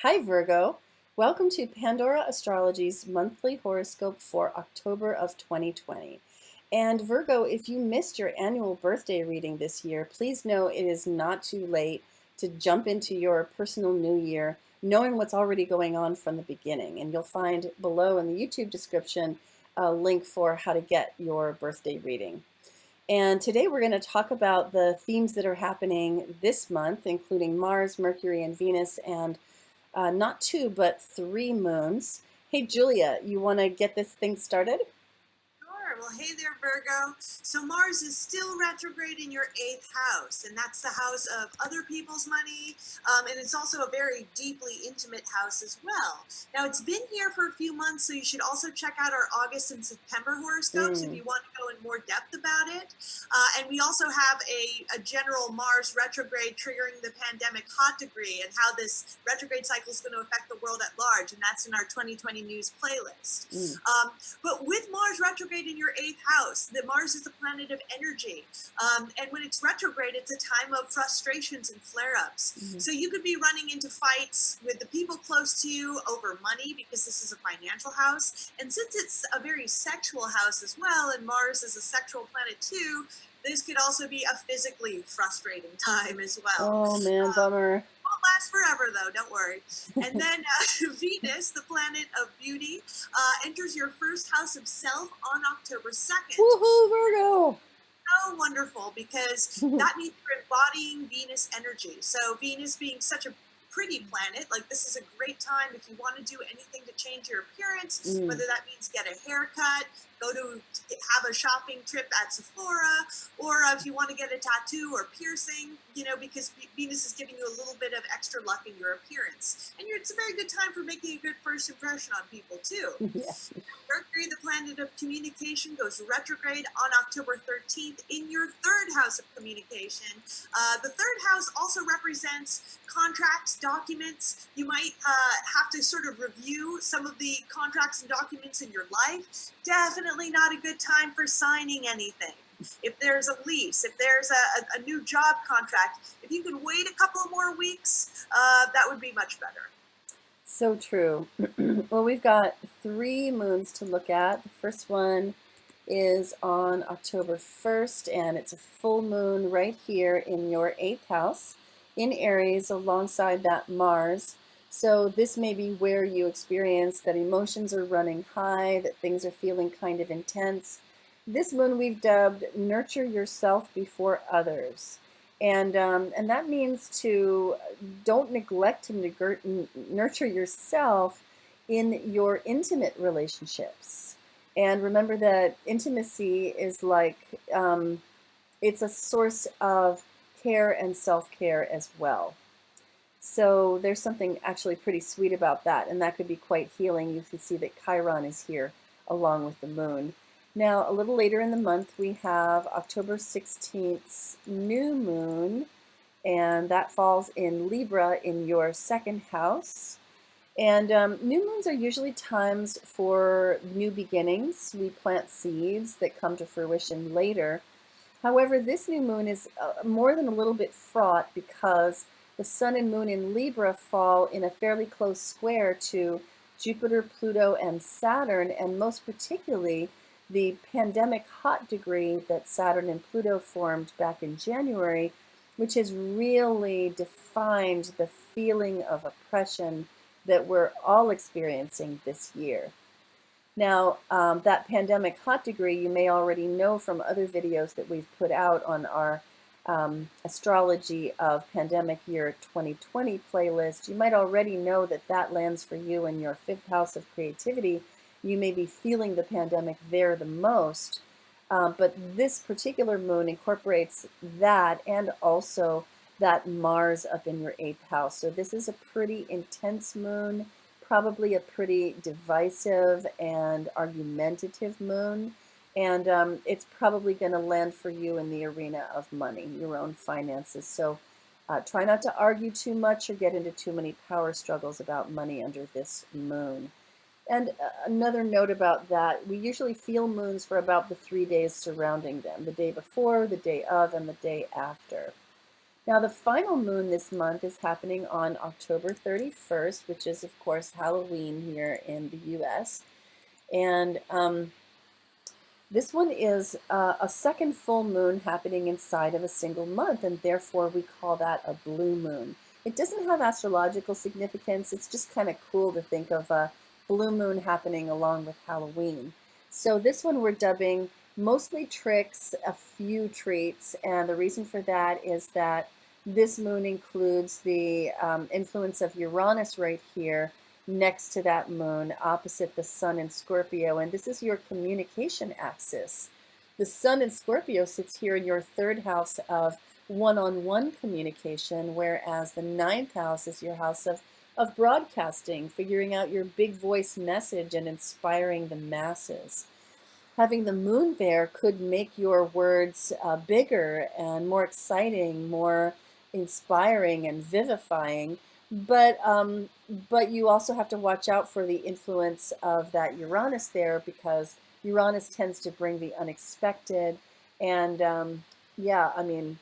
Hi, Virgo. Welcome to Pandora Astrology's monthly horoscope for October of 2020. And Virgo, if you missed your annual birthday reading this year, please know it is not too late to jump into your personal new year, knowing what's already going on from the beginning. And you'll find below in the YouTube description a link for how to get your birthday reading. And today we're going to talk about the themes that are happening this month, including Mars, Mercury, and Venus, and not two, but three moons. Hey, Julia, you want to get this thing started? Sure. Well, hey there, Virgo. So Mars is still retrograde in your eighth house, and that's the house of other people's money, and it's also a very deeply intimate house as well. Now, it's been here for a few months, so you should also check out our August and September horoscopes if Mm. you want to go in more depth about it. And we also have a general Mars retrograde triggering the pandemic hot degree and how this retrograde cycle is going to affect the world at large, and that's in our 2020 news playlist. Mm. But with Mars retrograde in your eighth house, that Mars is the planet of energy. And when it's retrograde, it's a time of frustrations and flare ups. Mhm. So you could be running into fights with the people close to you over money because this is a financial house. And since it's a very sexual house as well, and Mars is a sexual planet too, this could also be a physically frustrating time as well. Oh man, bummer. Won't last forever though, don't worry. And then Venus, the planet of beauty, enters your first house of self on October 2nd. Woohoo, Virgo! So wonderful because that means you're embodying Venus energy. So Venus being such a pretty planet, like this is a great time if you want to do anything to change your appearance, Mm. whether that means get a haircut, go to have a shopping trip at Sephora, or if you want to get a tattoo or piercing, because Venus is giving you a little bit of extra luck in your appearance. And it's a very good time for making a good first impression on people too. Yeah. Mercury, the planet of communication, goes retrograde on October 13th in your third house of communication. The third house also represents contracts, documents. You might have to sort of review some of the contracts and documents in your life. Definitely not a good time for signing anything. If there's a lease, if there's a new job contract, if you could wait a couple more weeks, that would be much better. So true. Well, we've got three moons to look at. The first one is on October 1st, and it's a full moon right here in your eighth house in Aries alongside that Mars. So this may be where you experience that emotions are running high, that things are feeling kind of intense. This moon we've dubbed Nurture Yourself Before Others. And that means to don't neglect to nurture yourself in your intimate relationships. And remember that intimacy is like, it's a source of care and self-care as well. So there's something actually pretty sweet about that, and that could be quite healing. You can see that Chiron is here along with the moon. Now, a little later in the month, we have October 16th's new moon, and that falls in Libra in your second house. And new moons are usually times for new beginnings. We plant seeds that come to fruition later. However, this new moon is more than a little bit fraught because the sun and moon in Libra fall in a fairly close square to Jupiter, Pluto, and Saturn, and most particularly the pandemic hot degree that Saturn and Pluto formed back in January, which has really defined the feeling of oppression that we're all experiencing this year. Now, that pandemic hot degree, you may already know from other videos that we've put out on our astrology of pandemic year 2020 playlist. You might already know that that lands for you in your fifth house of creativity. You may be feeling the pandemic there the most, but this particular moon incorporates that and also that Mars up in your eighth house. So this is a pretty intense moon, probably a pretty divisive and argumentative moon. And it's probably going to land for you in the arena of money, your own finances. So try not to argue too much or get into too many power struggles about money under this moon. And another note about that, we usually feel moons for about the 3 days surrounding them, the day before, the day of, and the day after. Now, the final moon this month is happening on October 31st, which is, of course, Halloween here in the US. And this one is a second full moon happening inside of a single month, and therefore we call that a blue moon. It doesn't have astrological significance. It's just kind of cool to think of a blue moon happening along with Halloween. So this one we're dubbing mostly tricks, a few treats, and the reason for that is that this moon includes the influence of Uranus right here next to that moon, opposite the sun in Scorpio, and this is your communication axis. The sun in Scorpio sits here in your third house of one-on-one communication, whereas the ninth house is your house of broadcasting, figuring out your big voice message and inspiring the masses. Having the moon there could make your words bigger and more exciting, more inspiring and vivifying. But you also have to watch out for the influence of that Uranus there, because Uranus tends to bring the unexpected. And yeah, I mean,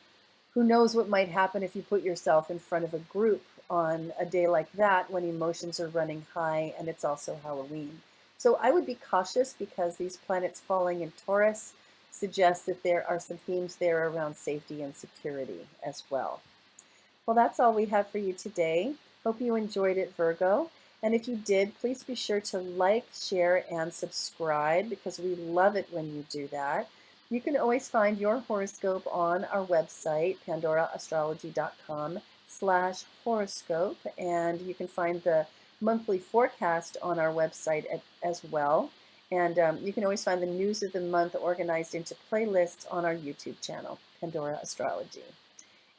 who knows what might happen if you put yourself in front of a group on a day like that when emotions are running high and it's also Halloween. So I would be cautious, because these planets falling in Taurus suggest that there are some themes there around safety and security as well. Well, that's all we have for you today. Hope you enjoyed it, Virgo. And if you did, please be sure to like, share, and subscribe, because we love it when you do that. You can always find your horoscope on our website, pandoraastrology.com/horoscope, and you can find the monthly forecast on our website as well. And you can always find the news of the month organized into playlists on our YouTube channel, Pandora Astrology.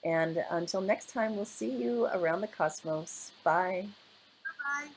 And until next time, we'll see you around the cosmos. Bye. Bye.